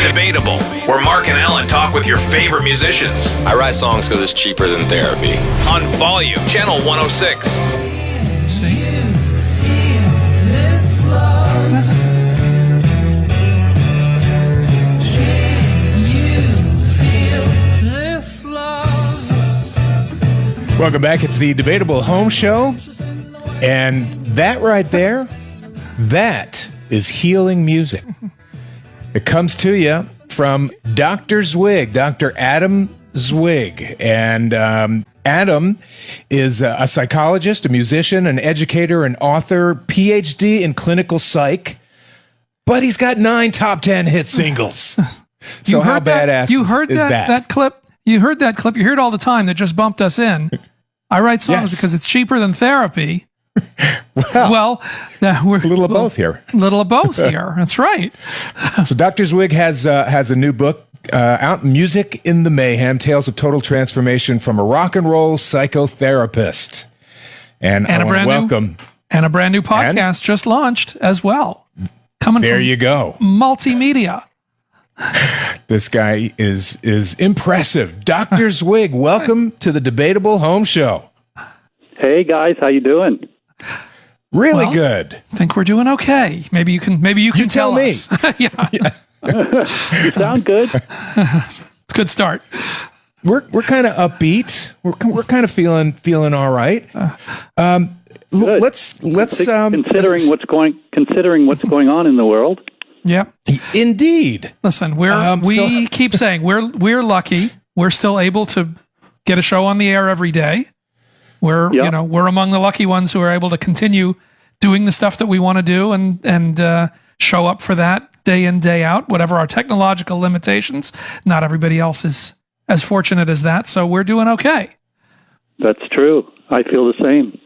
Debatable, where Mark and Alan talk with your favorite musicians. I write songs because it's cheaper than therapy. On Volume, Channel 106. Welcome back. It's the Debatable Home Show. And that right there, that is healing music. It comes to you from Dr. Zwig, Dr. Adam Zwig. And Adam is a psychologist, a musician, an educator, an author, PhD in clinical psych. But he's got 9 top 10 hit singles. So how badass is that? That clip? You heard that clip. You hear it all the time. That just bumped us in. I write songs because it's cheaper than therapy. Well, we're a little of both here. A little of both here. That's right. So Dr. Zwig has a new book out, Music in the Mayhem, Tales of Total Transformation from a Rock and Roll Psychotherapist. And I want to welcome. And a brand new podcast just launched as well. Coming there from you go. Multimedia. This guy is impressive. Dr. Zwig, welcome to the Debatable Home Show. Hey guys, how you doing? Really good. I think we're doing okay. Maybe you can tell me. Us. Yeah. You sound good. It's a good start. We're kind of upbeat. We're kind of feeling all right. Let's considering what's going on in the world. Yeah, indeed. Listen, we keep saying we're lucky. We're still able to get a show on the air every day. We're among the lucky ones who are able to continue doing the stuff that we want to do and show up for that day in, day out, whatever our technological limitations. Not everybody else is as fortunate as that, so we're doing okay. That's true. I feel the same.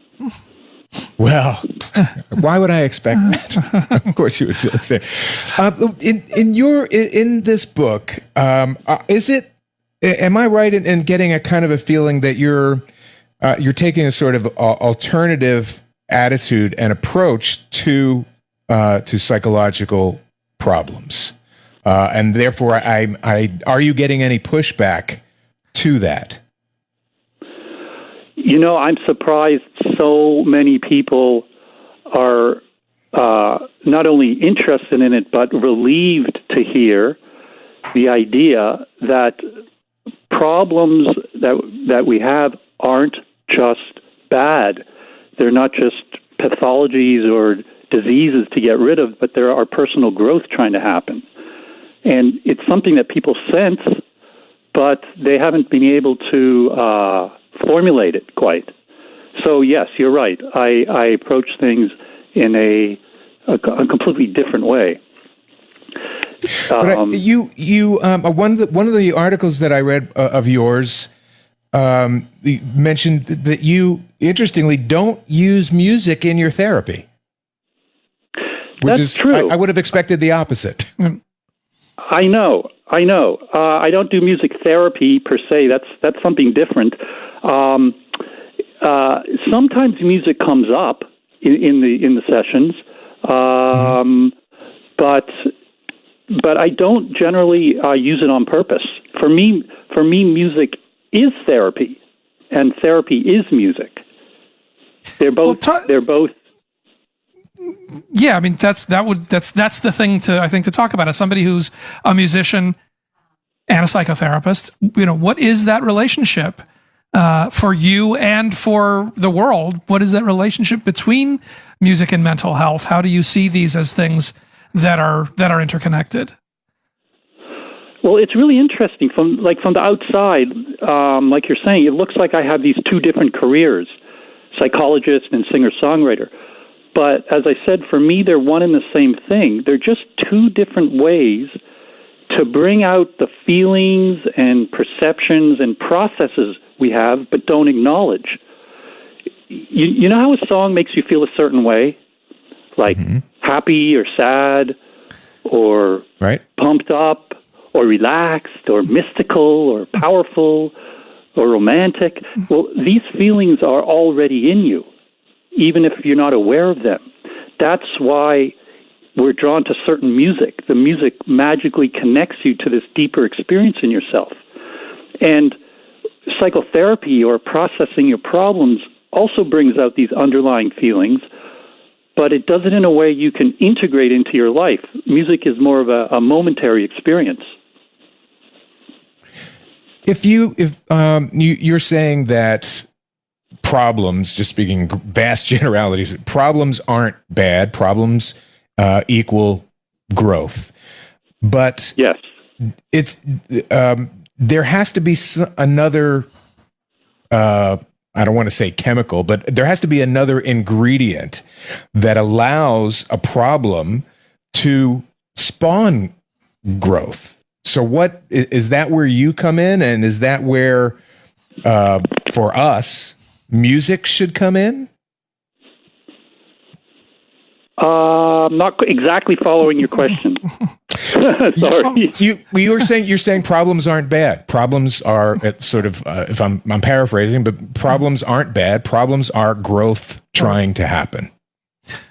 Well, why would I expect that? Of course, you would feel the same. In this book, is it? Am I right in getting a kind of a feeling that you're taking a sort of alternative attitude and approach to psychological problems, and therefore, are you getting any pushback to that? You know, I'm surprised so many people are not only interested in it, but relieved to hear the idea that problems that we have aren't just bad. They're not just pathologies or diseases to get rid of, but there are personal growth trying to happen. And it's something that people sense, but they haven't been able to formulate it quite. So yes, you're right. I approach things in a completely different way. One of the articles that I read of yours mentioned that you, interestingly, don't use music in your therapy. That's true. I would have expected the opposite. I know. I don't do music therapy per se. That's something different. Sometimes music comes up in the sessions, but I don't generally use it on purpose. For me, music is therapy, and therapy is music. They're both. They're both. Yeah, I mean that's the thing to talk about. As somebody who's a musician and a psychotherapist, what is that relationship for you and for the world? What is that relationship between music and mental health? How do you see these as things that are interconnected? Well, it's really interesting from the outside. Like you're saying, it looks like I have these two different careers: psychologist and singer-songwriter. But as I said, for me, they're one and the same thing. They're just two different ways to bring out the feelings and perceptions and processes we have but don't acknowledge. You know how a song makes you feel a certain way? Like happy or sad or pumped up or relaxed or mystical or powerful or romantic? Well, these feelings are already in you, even if you're not aware of them. That's why we're drawn to certain music. The music magically connects you to this deeper experience in yourself. And psychotherapy, or processing your problems, also brings out these underlying feelings, but it does it in a way you can integrate into your life. Music is more of a momentary experience. If you're saying that problems, just speaking vast generalities, problems aren't bad. Problems equal growth, but yes, it's there has to be another. I don't want to say chemical, but there has to be another ingredient that allows a problem to spawn growth. So what is that where you come in? And is that where, for us, music should come in? I'm not exactly following your question. Sorry. You're saying problems aren't bad. Problems are sort of, if I'm paraphrasing, but problems aren't bad. Problems are growth trying to happen.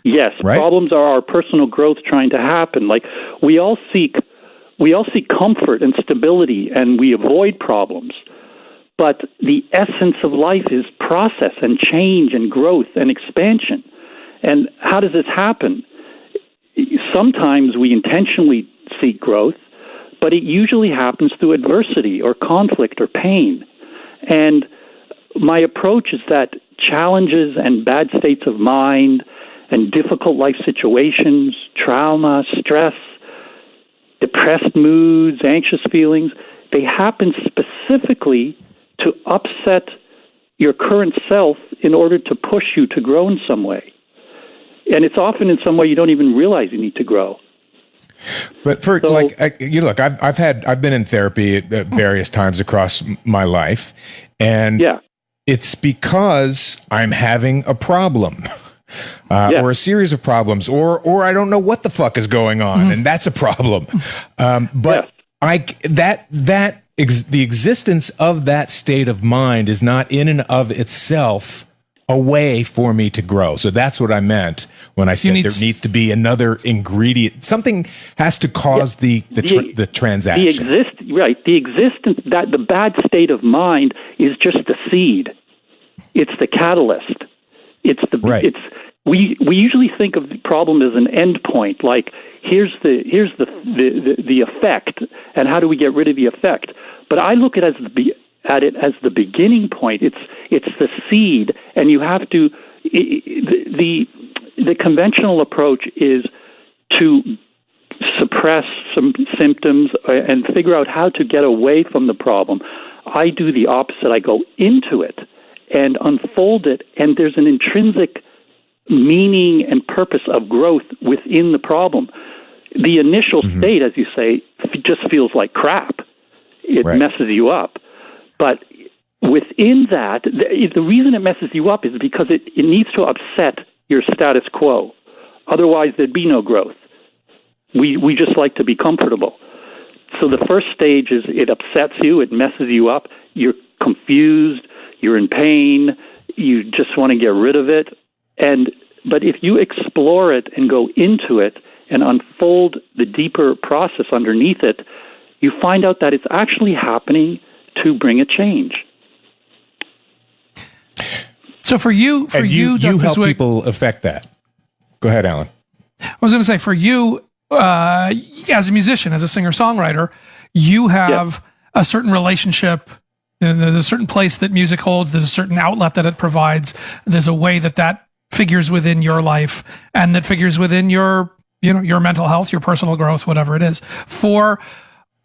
Yes, right? Problems are our personal growth trying to happen. Like we all seek comfort and stability, and we avoid problems. But the essence of life is process and change and growth and expansion. And how does this happen? Sometimes we intentionally seek growth, but it usually happens through adversity or conflict or pain. And my approach is that challenges and bad states of mind and difficult life situations, trauma, stress, depressed moods, anxious feelings, they happen specifically to upset your current self in order to push you to grow in some way. And it's often in some way you don't even realize you need to grow. But I've been in therapy at various times across my life, and it's because I'm having a problem, or a series of problems, or I don't know what the fuck is going on, and that's a problem. The existence of that state of mind is not in and of itself a way for me to grow. So that's what I meant when I said there needs to be another ingredient. Something has to cause the transaction. The existence, that the bad state of mind is just the seed. It's the catalyst. We usually think of the problem as an end point, like here's the effect, and how do we get rid of the effect? But I look at it as the beginning point. It's the seed, and you have to. The conventional approach is to suppress some symptoms and figure out how to get away from the problem. I do the opposite. I go into it and unfold it, and there's an intrinsic meaning and purpose of growth within the problem. The initial state, as you say, just feels like crap. It messes you up. But within that, the reason it messes you up is because it needs to upset your status quo. Otherwise, there'd be no growth. We just like to be comfortable. So the first stage is it upsets you, it messes you up, you're confused, you're in pain, you just want to get rid of it. But if you explore it and go into it and unfold the deeper process underneath it, you find out that it's actually happening to bring a change. So for you, Dr. help Zwig, people affect that. Go ahead, Alan. I was going to say, for you, as a musician, as a singer-songwriter, you have a certain relationship. There's a certain place that music holds. There's a certain outlet that it provides. There's a way that figures within your life, and that figures within your mental health, your personal growth, whatever it is. For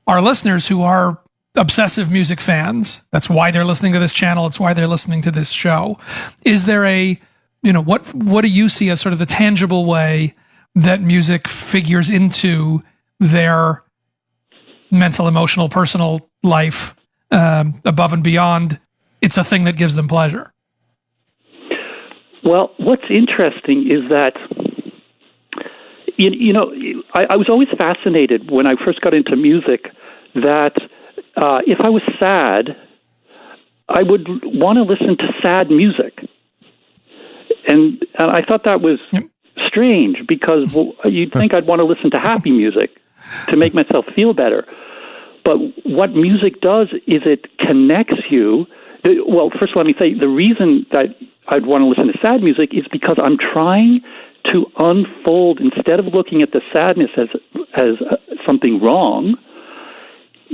our listeners who are obsessive music fans, that's why they're listening to this channel. It's why they're listening to this show. Is there what do you see as sort of the tangible way that music figures into their mental, emotional, personal life, above and beyond it's a thing that gives them pleasure? Well, what's interesting is that, I was always fascinated when I first got into music that if I was sad, I would want to listen to sad music. And I thought that was strange because you'd think I'd want to listen to happy music to make myself feel better. But what music does is it connects you. Well, first let me say, the reason that I'd want to listen to sad music is because I'm trying to unfold, instead of looking at the sadness as something wrong,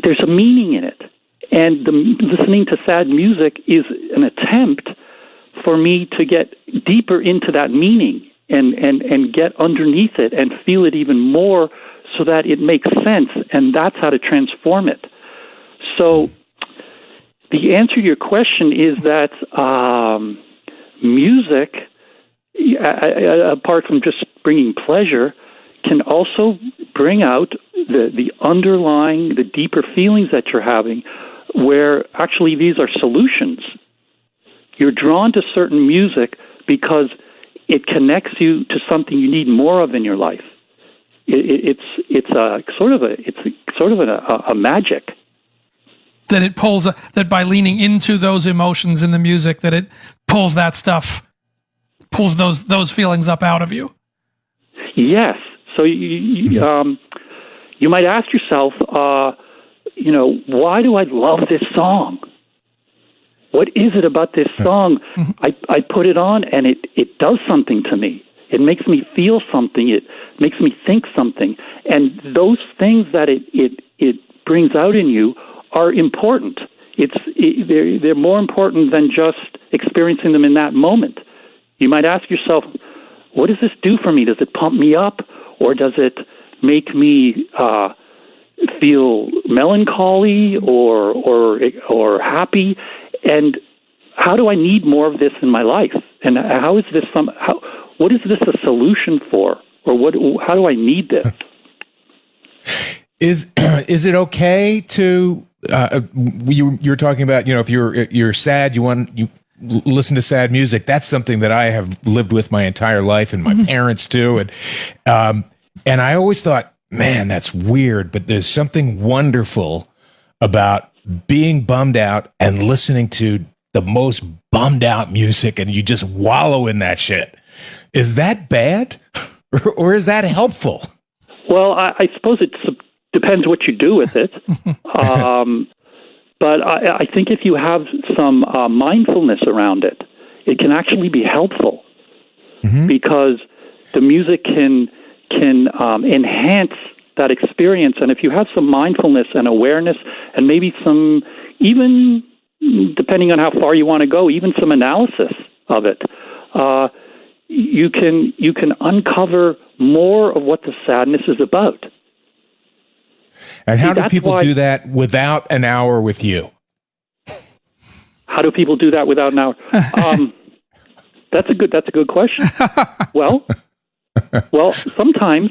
there's a meaning in it. And listening to sad music is an attempt for me to get deeper into that meaning and get underneath it and feel it even more so that it makes sense, and that's how to transform it. So the answer to your question is that music, apart from just bringing pleasure, can also bring out the underlying, the deeper feelings that you're having, where actually these are solutions. You're drawn to certain music because it connects you to something you need more of in your life. It's sort of a magic. That it pulls, that by leaning into those emotions in the music, that it pulls that stuff, pulls those feelings up out of you. Yes. So you might ask yourself, why do I love this song? What is it about this song? I put it on and it does something to me. It makes me feel something. It makes me think something. And those things that it brings out in you are important. They're more important than just experiencing them in that moment. You might ask yourself, what does this do for me? Does it pump me up, or does it make me feel melancholy or happy? And how do I need more of this in my life? And how is this what is this a solution for? Or how do I need this? Is it okay to you're talking about, if you're sad, you listen to sad music. That's something that I have lived with my entire life, and my parents too. And I always thought, man, that's weird, but there's something wonderful about being bummed out and listening to the most bummed out music, and you just wallow in that shit. Is that bad, or is that helpful? Well, I suppose it depends what you do with it. But I think if you have some mindfulness around it, it can actually be helpful, because the music can enhance that experience. And if you have some mindfulness and awareness, and maybe some, even depending on how far you want to go, even some analysis of it, you can uncover more of what the sadness is about. And how do people do that without an hour with you? How do people do that without an hour? That's a good question. Well, sometimes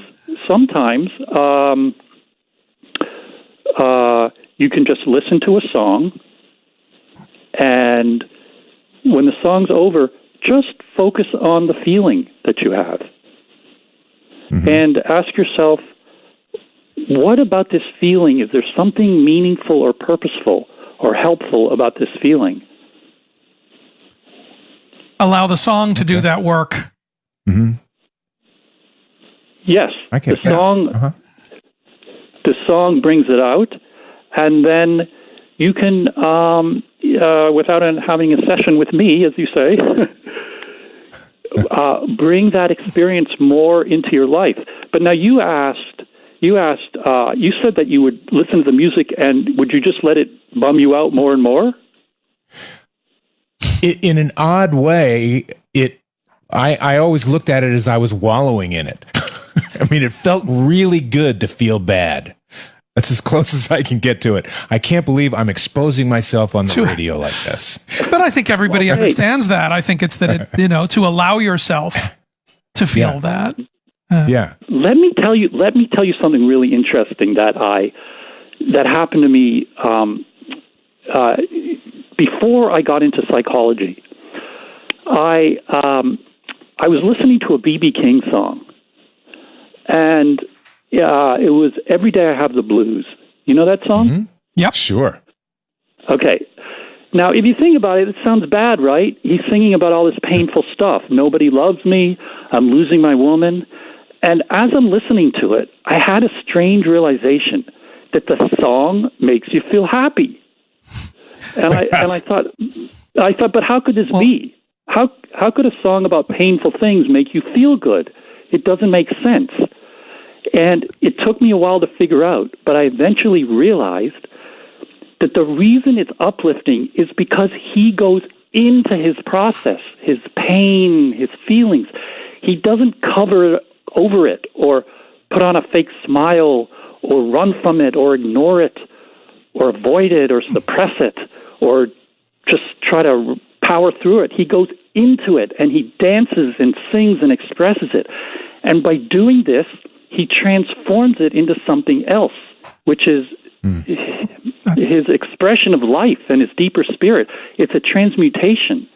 you can just listen to a song, and when the song's over, just focus on the feeling that you have, and ask yourself, what about this feeling? Is there something meaningful or purposeful or helpful about this feeling? Allow the song to do that work. Yes, the song brings it out, and then you can, without having a session with me, as you say, bring that experience more into your life. But now you said that you would listen to the music, and would you just let it bum you out more and more? In an odd way, I always looked at it as I was wallowing in it. I mean, it felt really good to feel bad. That's as close as I can get to it. I can't believe I'm exposing myself on the radio like this. But I think everybody understands that. I think it's that to allow yourself to feel that. Yeah. Let me tell you something really interesting that happened to me before I got into psychology. I was listening to a B.B. King song, and it was "Every Day I Have the Blues." You know that song? Yep. Sure. Okay. Now, if you think about it, it sounds bad, right? He's singing about all this painful stuff. Nobody loves me. I'm losing my woman. And as I'm listening to it, I had a strange realization that the song makes you feel happy. And I thought, but how could this be? How could a song about painful things make you feel good? It doesn't make sense. And it took me a while to figure out, but I eventually realized that the reason it's uplifting is because he goes into his process, his pain, his feelings. He doesn't cover over it or put on a fake smile or run from it or ignore it or avoid it or suppress it or just try to power through it. He goes into it and he dances and sings and expresses it. And by doing this, he transforms it into something else, which is his expression of life and his deeper spirit. It's a transmutation.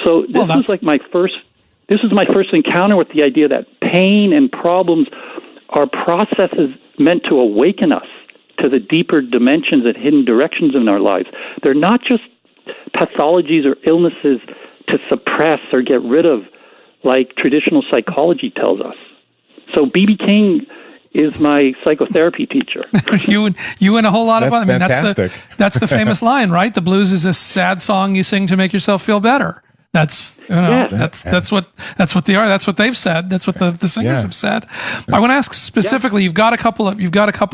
So this was like my first encounter with the idea that pain and problems are processes meant to awaken us to the deeper dimensions and hidden directions in our lives. They're not just pathologies or illnesses to suppress or get rid of like traditional psychology tells us. So B.B. King is my psychotherapy teacher. you and a whole lot of other. I mean, fantastic. That's the famous line, right? The blues is a sad song you sing to make yourself feel better. That's what they are. That's what they've said. That's what the singers have said. I want to ask specifically. You've got a couple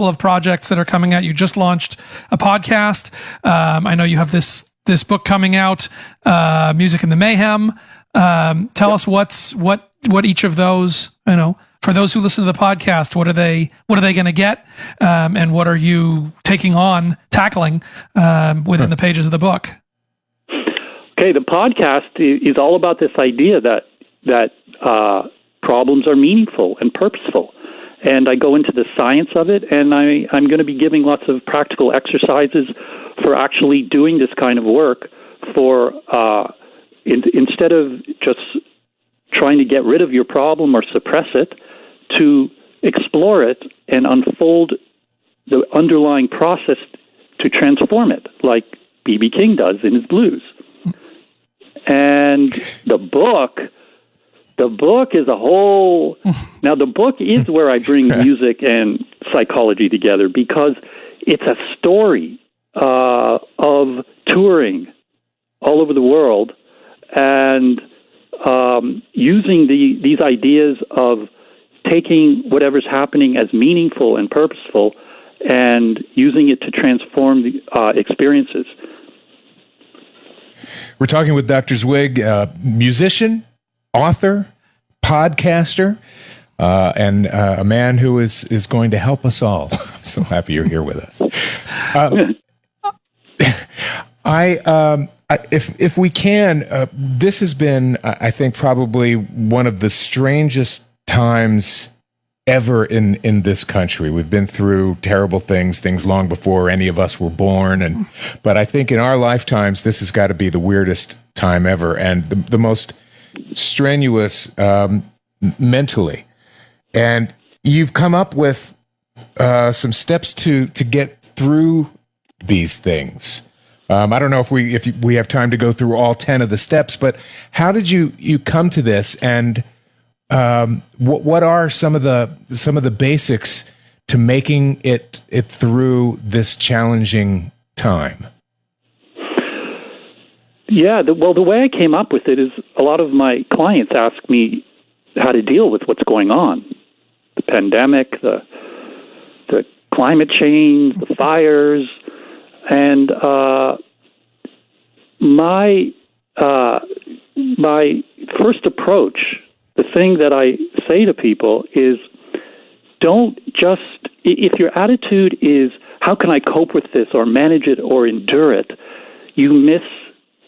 of projects that are coming out. You just launched a podcast. I know you have this book coming out, Music in the Mayhem. Tell us what each of those, for those who listen to the podcast, what are they going to get, and what are you tackling within the pages of the book? Okay, the podcast is all about this idea that problems are meaningful and purposeful, and I go into the science of it, and I'm going to be giving lots of practical exercises for actually doing this kind of work. For instead of just trying to get rid of your problem or suppress it, to explore it and unfold the underlying process to transform it, like B.B. King does in his blues. And the book is a whole... Now, the book is where I bring music and psychology together because it's a story of touring all over the world and using these ideas of taking whatever's happening as meaningful and purposeful and using it to transform the experiences. We're talking with Dr. Zwig, musician, author, podcaster, and a man who is going to help us all. I'm so happy you're here with us. If we can, this has been, I think, probably one of the strangest times ever in this country. We've been through terrible things long before any of us were born, but I think in our lifetimes, this has got to be the weirdest time ever and the most strenuous mentally. And you've come up with some steps to get through these things. I don't know if we have time to go through all 10 of the steps, but how did you come to this, and what are some of the basics to making it through this challenging time? Yeah, the way I came up with it is a lot of my clients ask me how to deal with what's going on, the pandemic, the climate change, the fires. And my first approach, the thing that I say to people is, don't just, if your attitude is, how can I cope with this or manage it or endure it, you miss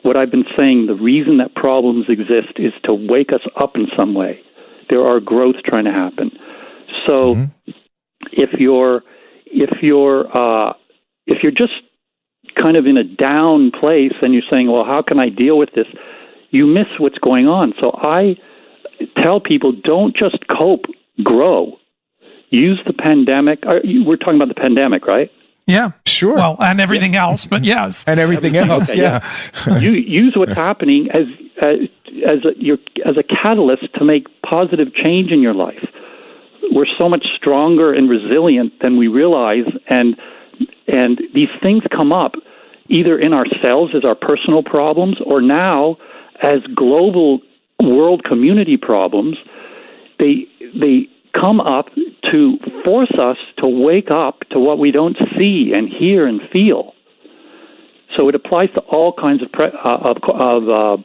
what I've been saying. The reason that problems exist is to wake us up in some way. There are growth trying to happen. So if you're just kind of in a down place and you're saying, well, how can I deal with this? You miss what's going on. So I tell people, don't just cope, grow. Use the pandemic. We're talking about the pandemic, right? Yeah. Sure. Well, and everything else, but yes. And everything else, okay, yeah. You use what's happening as a catalyst to make positive change in your life. We're so much stronger and resilient than we realize, and these things come up either in ourselves as our personal problems, or now as global world community problems. They come up to force us to wake up to what we don't see and hear and feel. So it applies to all kinds of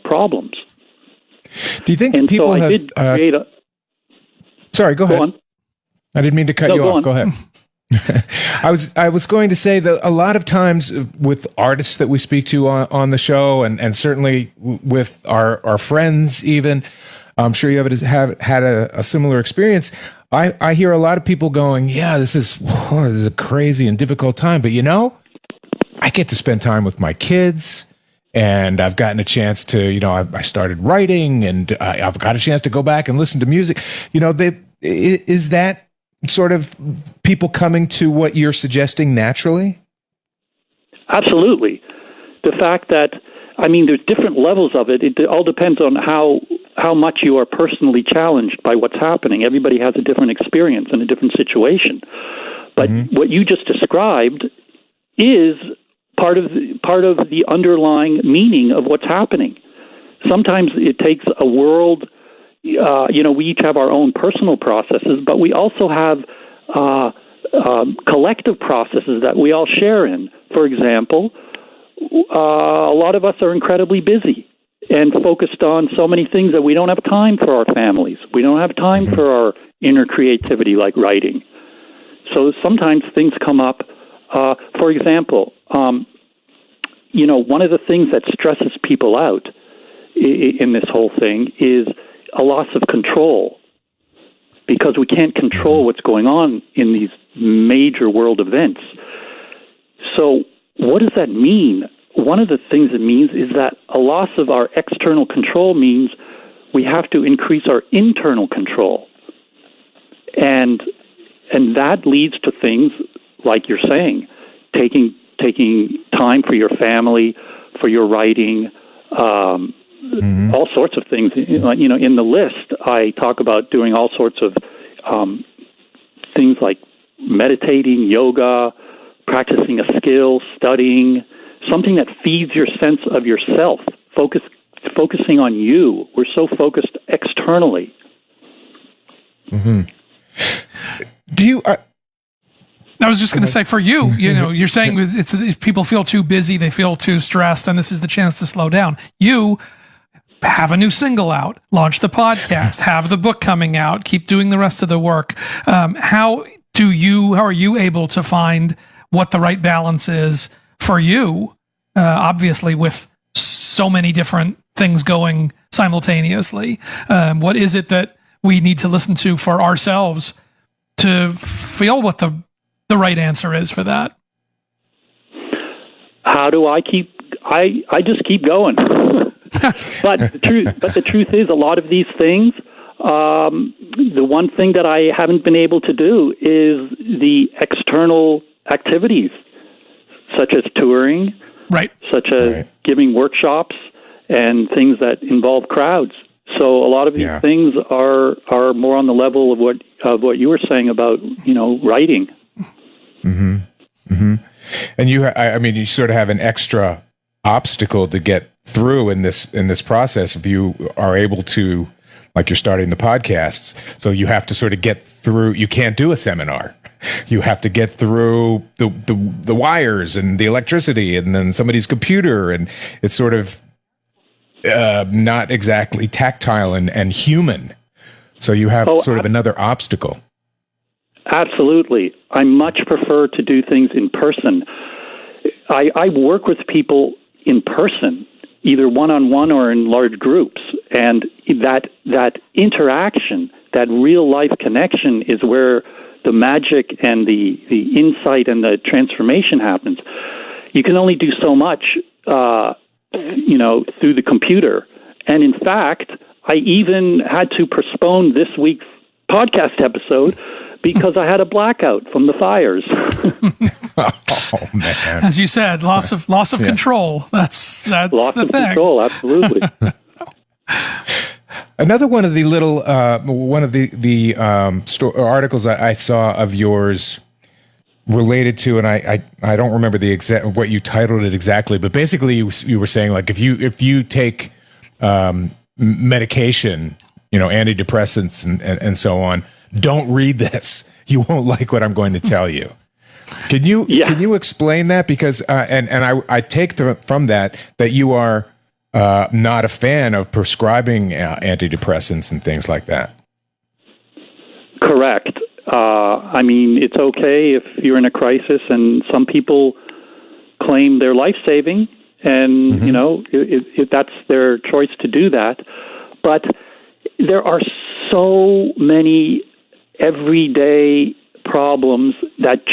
problems. Do you think And people so I have... did create a... Sorry, go ahead. on. I didn't mean to cut No, you go off. on. Go ahead. I was going to say that a lot of times with artists that we speak to on the show, and certainly with our friends even, I'm sure you have had a similar experience. I hear a lot of people going, yeah, this is a crazy and difficult time, but I get to spend time with my kids, and I've gotten a chance to, I started writing, and I've got a chance to go back and listen to music. Is that sort of people coming to what you're suggesting naturally? Absolutely. The fact that, there's different levels of it. It all depends on how much you are personally challenged by what's happening. Everybody has a different experience and a different situation. But what you just described is part of the underlying meaning of what's happening. Sometimes it takes a world. We each have our own personal processes, but we also have collective processes that we all share in. For example, a lot of us are incredibly busy and focused on so many things that we don't have time for our families. We don't have time for our inner creativity like writing. So sometimes things come up. For example, one of the things that stresses people out in this whole thing is a loss of control, because we can't control what's going on in these major world events. So what does that mean? One of the things it means is that a loss of our external control means we have to increase our internal control. And that leads to things like you're saying, taking time for your family, for your writing, all sorts of things. In the list, I talk about doing all sorts of things like meditating, yoga, practicing a skill, studying, something that feeds your sense of yourself, focusing on you. We're so focused externally. Do you... I was just going to say, for you, you're saying it's people feel too busy, they feel too stressed, and this is the chance to slow down. You have a new single out, launch the podcast, have the book coming out, keep doing the rest of the work. How are you able to find what the right balance is for you? Obviously, with so many different things going simultaneously, what is it that we need to listen to for ourselves to feel what the right answer is for that? How do I just keep going. But the truth is, a lot of these things, the one thing that I haven't been able to do is the external activities, such as touring, right, such as giving workshops and things that involve crowds. So a lot of these things are more on the level of what you were saying about, writing. Mm-hmm. Mm-hmm. And you sort of have an extra obstacle to get through in this process if you are able to, like you're starting the podcasts. So you have to sort of get through. You can't do a seminar. You have to get through the wires and the electricity and then somebody's computer, and it's sort of not exactly tactile and human. So you have sort of another obstacle. Absolutely. I much prefer to do things in person. I work with people in person, either one-on-one or in large groups, and that interaction, that real-life connection is where the magic and the insight and the transformation happens. You can only do so much, through the computer. And in fact, I even had to postpone this week's podcast episode because I had a blackout from the fires. Oh man! As you said, loss of control. That's loss the of thing. control. Absolutely. Another one of the little articles I saw of yours related to, and I don't remember the exact what you titled it exactly, but basically you were saying like if you take medication, antidepressants and so on, don't read this. You won't like what I'm going to tell you. Can you explain that? Because and I take from that you are not a fan of prescribing antidepressants and things like that. Correct. I mean, it's okay if you're in a crisis, and some people claim they're life-saving, and if that's their choice to do that. But there are so many everyday problems that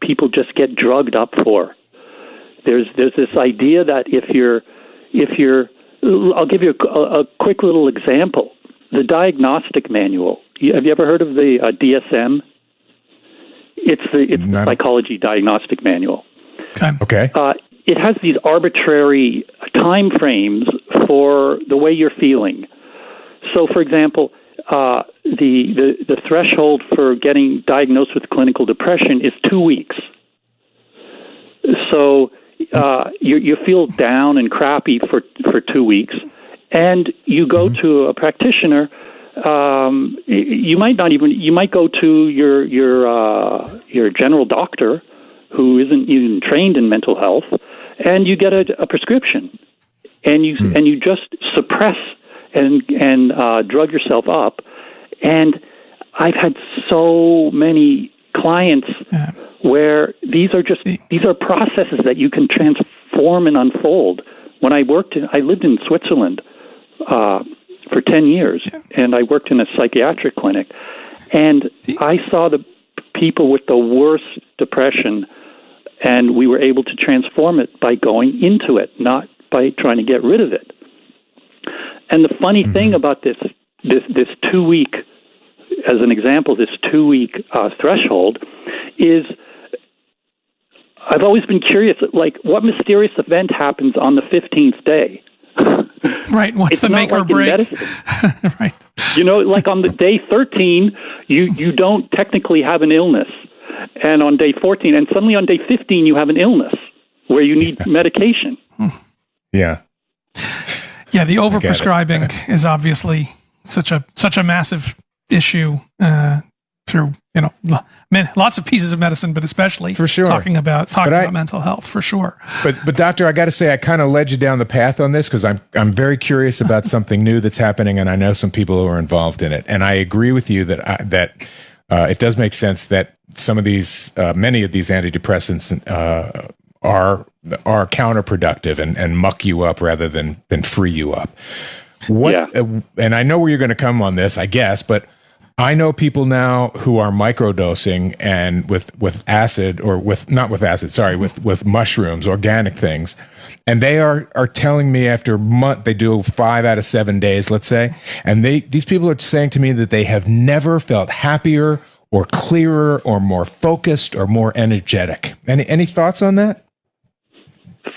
people just get drugged up for. There's this idea that if you're I'll give you a quick little example. The diagnostic manual. Have you ever heard of the DSM? It's the psychology diagnostic manual. Okay. It has these arbitrary time frames for the way you're feeling. So, for example, the threshold for getting diagnosed with clinical depression is 2 weeks. So you feel down and crappy for 2 weeks, and you go to a practitioner. You might go to your general doctor, who isn't even trained in mental health, and you get a prescription, and you just suppress and drug yourself up. And I've had so many clients where these are processes that you can transform and unfold. When I lived in Switzerland for 10 years, and I worked in a psychiatric clinic, and I saw the people with the worst depression, and we were able to transform it by going into it, not by trying to get rid of it. And the funny thing about this 2 week, as an example, this 2 week threshold is, I've always been curious, like, what mysterious event happens on the 15th day? Right. What's the make or break? Right. Like on the day 13, you don't technically have an illness. And on day 14, and suddenly on day 15, you have an illness where you need medication. Yeah. Yeah, the overprescribing is obviously such a massive issue through lots of pieces of medicine, but especially for sure talking about mental health for sure. But doctor, I got to say, I kind of led you down the path on this because I'm very curious about something new that's happening, and I know some people who are involved in it, and I agree with you that it does make sense that some of these many of these antidepressants are counterproductive and muck you up rather than free you up. And I know where you're going to come on this, I guess, but I know people now who are microdosing and with acid or with mushrooms, organic things. And they are telling me after a month, they do 5 out of 7 days, let's say. And these people are saying to me that they have never felt happier or clearer or more focused or more energetic. Any thoughts on that?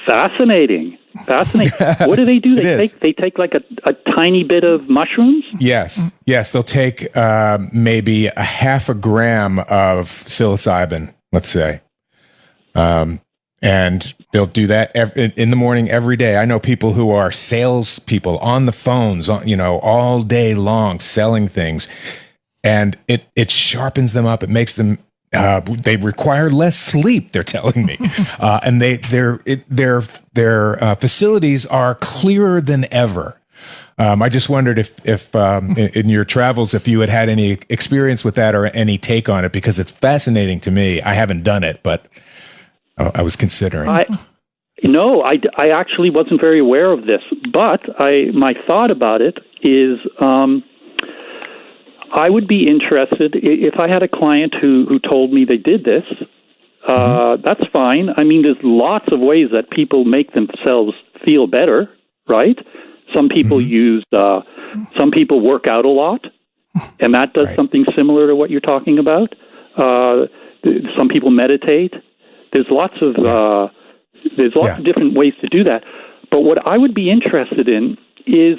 Fascinating. What do they do? They take like a tiny bit of mushrooms? Yes. They'll take maybe a half a gram of psilocybin, let's say. And they'll do that in the morning every day. I know people who are salespeople on the phones, all day long selling things. And it sharpens them up. It makes them they require less sleep, they're telling me, and their facilities are clearer than ever. I just wondered if in your travels, if you had any experience with that or any take on it, because it's fascinating to me. I haven't done it, but I was considering. I actually wasn't very aware of this, but my thought about it is. I would be interested if I had a client who told me they did this. That's fine. I mean, there's lots of ways that people make themselves feel better, right? Some people some people work out a lot, and that does something similar to what you're talking about. Some people meditate. There's lots of different ways to do that. But what I would be interested in is,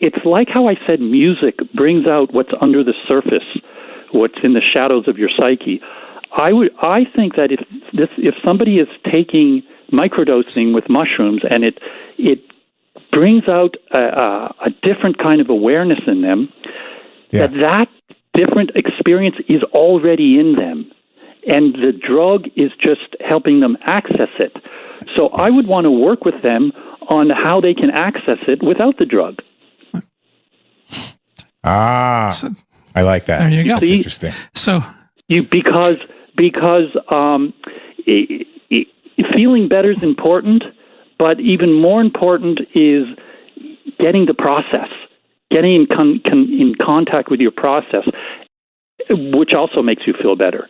it's like how I said music brings out what's under the surface, what's in the shadows of your psyche. I think that if somebody is taking microdosing with mushrooms and it brings out a different kind of awareness in them, that different experience is already in them, and the drug is just helping them access it. So I would want to work with them on how they can access it without the drug. I like that. There you go. That's interesting. So because feeling better is important, but even more important is getting the process, getting in contact with your process, which also makes you feel better.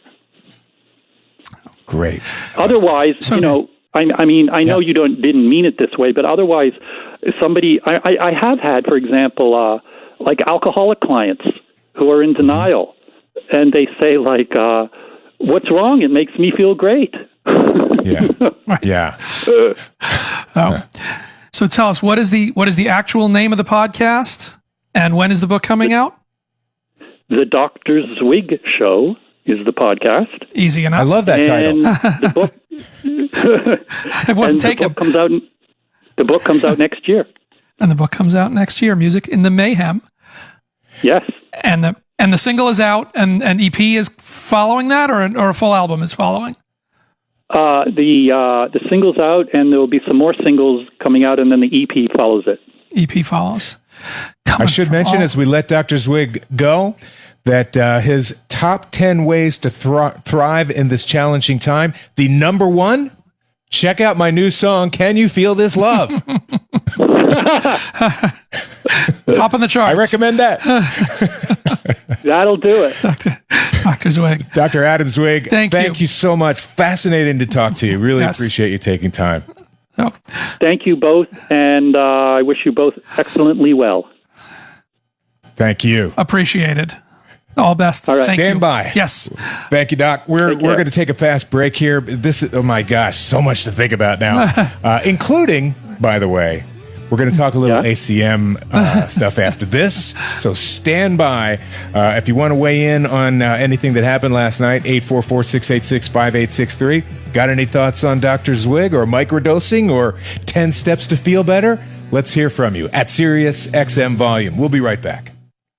Great. Otherwise, I know you didn't mean it this way, but otherwise, somebody I have had, for example, like alcoholic clients who are in denial, and they say like, "What's wrong? It makes me feel great." So tell us, what is the actual name of the podcast, and when is the book coming out? The Dr. Zwig Show is the podcast. Easy enough. I love that title. The book. It wasn't taken. The book comes out next year. And the book comes out next year. Music in the Mayhem. Yes. And the single is out, and EP is following that, or a full album is following. The single's out, and there will be some more singles coming out, and then the EP follows it. EP follows. I should mention, as we let Dr. Zwig go, that his top 10 ways to thrive in this challenging time, the number one, check out my new song, Can You Feel This Love? Top of the charts. I recommend that. That'll do it. Dr. Zwig. Dr. Adam Zwig, thank you so much. Fascinating to talk to you. Really appreciate you taking time. Oh. Thank you both, and I wish you both excellently well. Thank you. Appreciated. All best. All right. Stand by. Yes. Thank you, Doc. We're going to take a fast break here. This is, oh my gosh, so much to think about now, including, by the way, we're going to talk a little ACM stuff after this. So stand by. If you want to weigh in on anything that happened last night, 844-686-5863. Got any thoughts on Dr. Zwig or microdosing or 10 steps to feel better? Let's hear from you at Sirius XM Volume. We'll be right back.